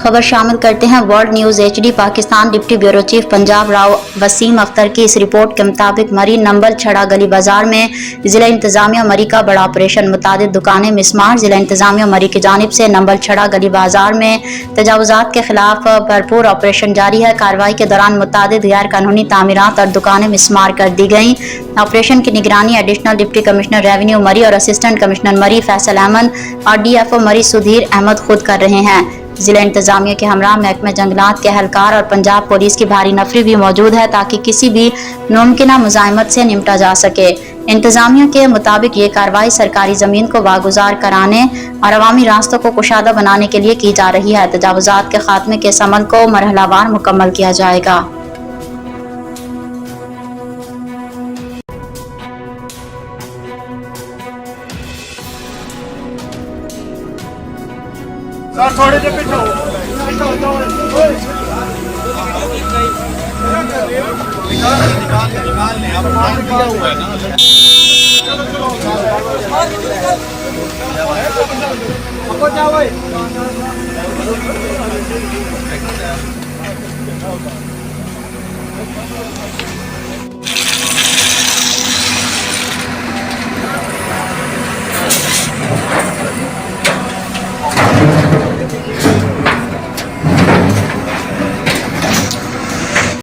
खबर शामिल करते हैं world news HD। Pakistan deputy bureau chief Punjab Rao Waseem Akhtar की इस रिपोर्ट के मुताबिक मरी नंबल छड़ा गली बाजार में जिला इंतजामिया मरी का बड़ा ऑपरेशन। मुतादिद दुकानें मिसमार। जिला इंतजामिया मरी की जानिब से नंबल छड़ा गली बाजार में तजावुजात के खिलाफ भरपूर ऑपरेशन जारी है। कार्रवाई के दौरान मुतादिद गैर कानूनी तामीरात और दुकानें मिसमार कर दी गयी। ऑपरेशन की निगरानी एडिशनल डिप्टी कमिश्नर रेवेन्यू मरी और असिस्टेंट कमिश्नर मरी फैसल अहमद और DFO मरी सुधीर अहमद खुद कर रहे हैं। जिला इंतजामिया के हमरा महकमे जंगलात के एहलकार और पंजाब पुलिस की भारी नफरी भी मौजूद है ताकि किसी भी मुमकिन मुजाहिमत से निपटा जा सके। इंतजामिया के मुताबिक ये कार्रवाई सरकारी जमीन को वागुजार कराने और अवामी रास्तों को कुशादा बनाने के लिए की जा रही है। तजावुजात के खात्मे के इस अमल को मरहलावार मुकम्मल किया जाएगा। थोड़े से पीछे